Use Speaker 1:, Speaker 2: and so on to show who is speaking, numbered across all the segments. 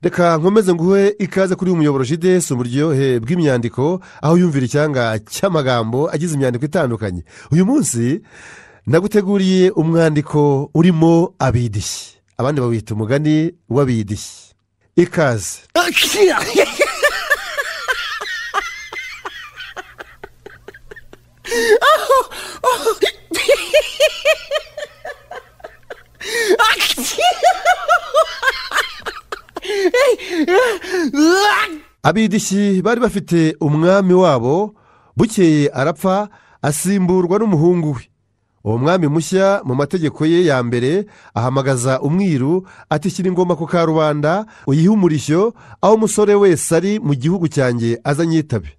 Speaker 1: reka nkomeze nguhe ikaze kuri umuyoboro Jides uburyohe bw'imyandiko aho yumvira icyanga cy'amagambo agize imyandiko itandukanye. Uyu munsi naguteguriye umwandiko urimo abidishyi, abandi bawita umugani w'abidishyi. Ikaze. Abidishyi bari bafite umwami wabo, bukeye arapfa asimburwa n'umuhungu we. Uwo mwami mushya mu mategeko ye ya mbere ahamagaza umwiru ati shyira ingoma ku karubanda uyihe umurishyo aho umusore wese ari mu gihugu cyanjye azanyitabe.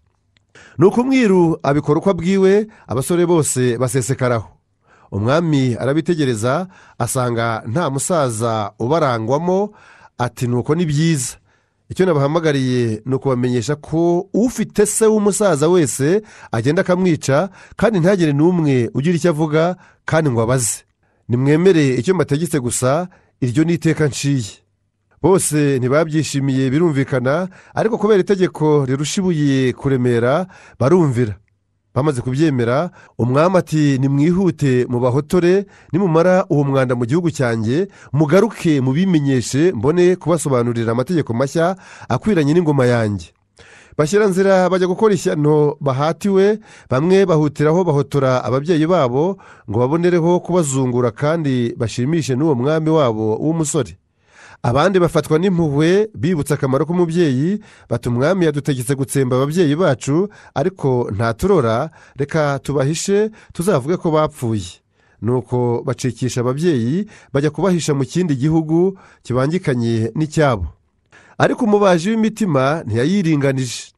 Speaker 1: Nuko umwiru abikora uko abwiwe, abasore bose basesekaraho. Umwami arabitegereza asanga nta musaza ubarangwamo, ati nuko ni byiza. Icyo nabahamagariye ni ukubamenyesha ko ufite se w'umusaza wese agenda akamwica, kandi ntagire n'umwe ugira icyo avuga kandi ngo abaze. Nimwemere icyo mbategetse gusa, iryo ni iteka nciye. Bose ntibabyishimiye birumvikana, ariko kubera itegeko rirusha ibuye kuremera barumvira. Bamaze kubyemera, umwami ati nimwihute mubahotore, nimumara uwo mwanda mu gihugu cyanjye mugaruke mubimenyeshe, mbone kubasobanurira amategeko mashya akwiranye n'ingoma yanjye. Bashyira nzira bajya gukora ishyano bahatiwe, bamwe bahutiraho bahotora ababyeyi babo ngo babonereho kubazungura kandi bashimishe n'uwo mwami wabo w'umusore. Abandi bafatwa n'impuhwe bibutsa akamaro k'umubyeyi, bati umwami yadutegetse gutsemba ababyeyi bacu ariko ntaturora, reka tubahishe tuzavuge ko bapfuye. Nuko bacikisha ababyeyi bajya kubahisha mu kindi gihugu kibangikanye n'icyabo. Ariko umubaji w'imitima ntiyayiringanije.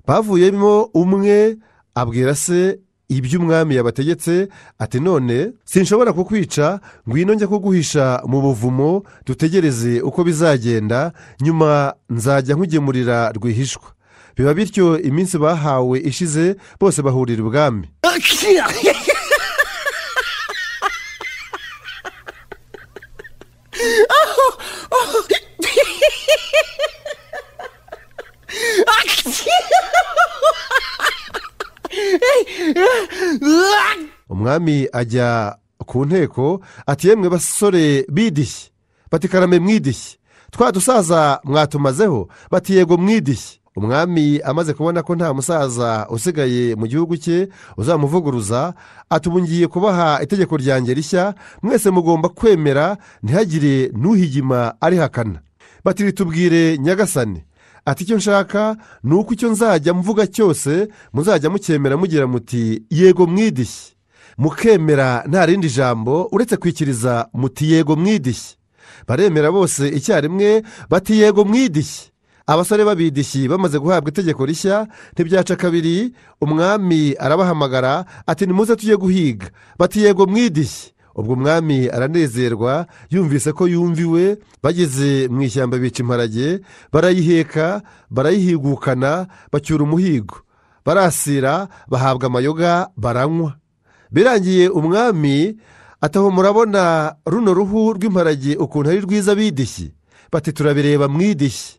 Speaker 1: Bavuyemo umwe abwira se ibyo umwami yabategetse, ati none sinshobora kukwica, ngwino njya kuguhisha mu buvumo dutegereze uko bizagenda, nyuma nzajya nkugemurira rwihishwa. Biba bityo iminsi bahawe ishize, bose bahurira ibwami. Umwami ajya ku nteko ati yemwe basore bidishyi, bati karame mwidishyi, twa dusaza mwatumazeho, bati yego mwidishyi. Umwami amaze kubona ko nta musaza usigaye mu gihugu cye uzamuvuguruza, ati ubu ngiye kubaha itegeko ryanjye rishya, mwese mugomba kwemera, ntihagire n'uhigima arihakana. Bati ritubwire nyagasani. Ati icyo nshaka ni uko icyo nzajya mvuga cyose muzajya mucyemera mugira muti yego mwidishyi, mukemera nta rindi jambo uretse kwikiriza muti yego mwidishyi. Baremera bose icyarimwe bati yego mwidishyi. Abasore babidishyi bamaze guhabwa itegeko rishya, ntibyaca kabiri, umwami arabahamagara ati nimuze tujye guhiga, bati yego mwidishyi. Ubwo umwami aranezerwa yumvise ko yumviwe. Bageze mu ishyamba bica imparage, barayiheka barayihigukana, bacyura umuhigo, barasira bahabwa amayoga baranywa. Birangiye umwami ataho murabona runo ruhu rw'imparage ukuntu ari rwiza bidishyi, bati turabireba mwidishyi.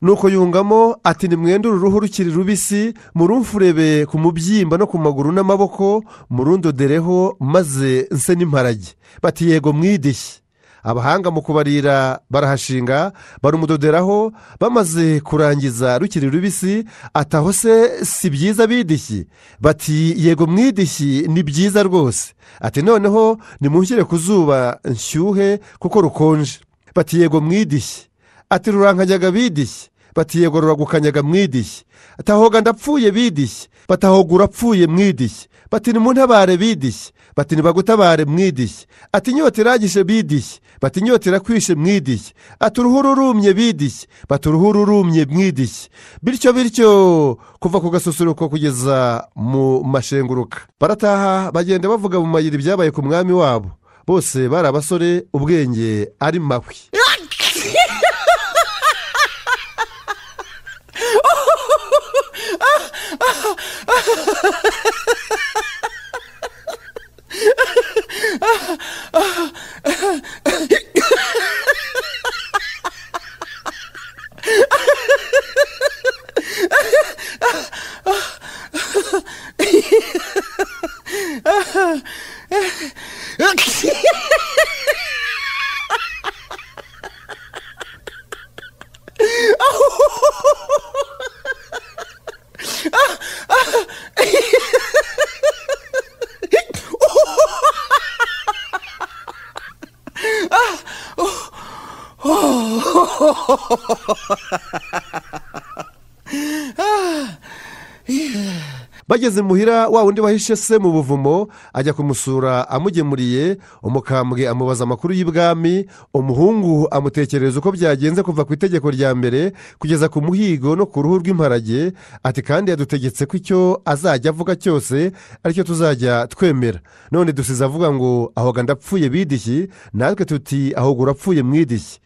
Speaker 1: Nuko yungamo ati nimwende uru ruhu rukiri rubisi, murumfurebe ku mubyimba no ku maguru n'amaboko, murundodereho maze nse n'imparage. Bati yego mwidishyi. Abahanga mu kubarira barahashinga barumudoderaho, bamaze kurangiza rukiri rubisi, ataho se si byiza bidishyi. Bati yego mwidishyi, ni byiza rwose. Ati noneho nimunshyire ku zuba nshyuhe kuko rukonje. Bati yego mwidishyi. Ati rurankanyaga bidishyi. Bati yego ruragukanyaga mwidishyi. Atahoga ndapfuye bidishyi. Batahoga urapfuye mwidishyi. Bati nimuntabare bidishyi. Bati nibagutabare mwidishyi. Ati inyota iragishe bidishyi. bati inyota irakwishe mwidishye, ati uruhu rurumye bidishye, bati uruhu rurumye mwidishye, bityo kuva ku gasusuruko kugeza mu mashenguruka. Barataha bagenda bavuga mu mayira ibyabaye ku mwami wabo. Bose bari abasore ubwenge ari mahwi. Bageze muhira wa wundi wahishe se mu buvumo ajya kumusura amugemuriye. Umukambwe amubaza amakuru y'ibwami. Umuhungu amutekerereza uko byagenze kuva ku itegeko rya mbere kugeza ku muhigo no ku ruhu rw'imparage. Ati kandi yadutegetse ko icyo azajya avuga cyose aricyo tuzajya twemera. None dusize avuga ngo ahoga ndapfuye bidishyi, natwe tuti ahoga urapfuye mwidishyi.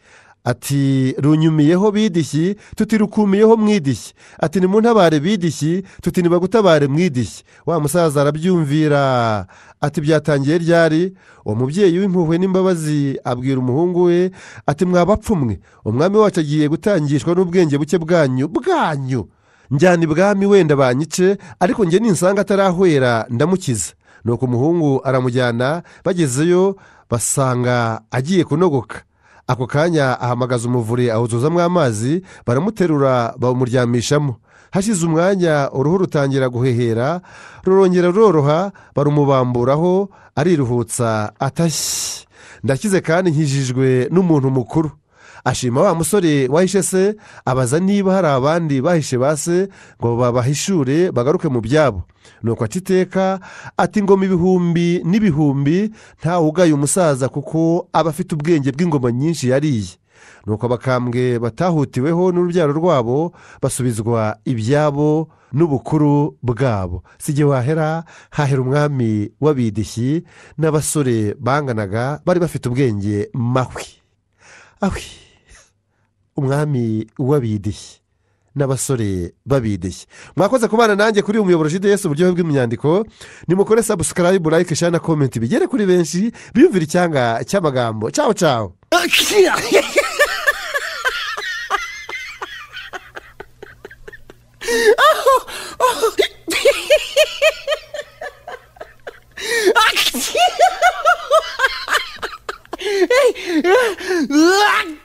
Speaker 1: Ati runyumiyeho bidishyi, tuti rukumiyeho mwidishyi. Ati nimuntabare bidishyi, tuti nibagutabare mwidishyi. Wa musaza arabyumvira. Ati byatangiye ryari? Uwo mubyeyi w'impuhwe n'imbabazi abwira umuhungu we ati mwabapfumwe, umwami wacu agiye gutangishwa n'ubwenge buke bwanyu. Njyana ibwami wenda banyice, ariko njye ninsanga atarahwera ndamukiza. Nuko umuhungu aramujyana. Bagezeyo basanga agiye kunogoka. Ako kanya ahamagaza umuvure awuzuzamo amazi, baramuterura bamuryamishamo. Hashize umwanya uruhu rutangira guhehera, rurongera ruroroha, barumubamburaho ariruhutsa atashye. Ndakize kandi nkijijwe n'umuntu mukuru. Ashima wa musore wahishe se, abaza niba hari abandi bahishe base ngo babahishure bagaruke mu byabo. Nuko atiteka ati ngoma ibihumbi n'ibihumbi ntawugaye umusaza kuko aba afite ubwenge bw'ingoma nyinshi yariye. Nuko abakambwe batahutiweho n'urubyaro rwabo basubizwa ibyabo n'ubukuru bwabo. Sijye wahera hahera umwami w'abidishyi n'abasore banganaga bari bafite ubwenge mahwi. Umwami w'abidishyi n'abasore babidishyi. Mwakoze kubana nanjye kuri umuyoboro JDS uburyohe bw'imyandiko. Nimukore subscribe, like, share na comment bigere kuri benshi biyumvira icyanga cy'amagambo. Ciao.
Speaker 2: Hey!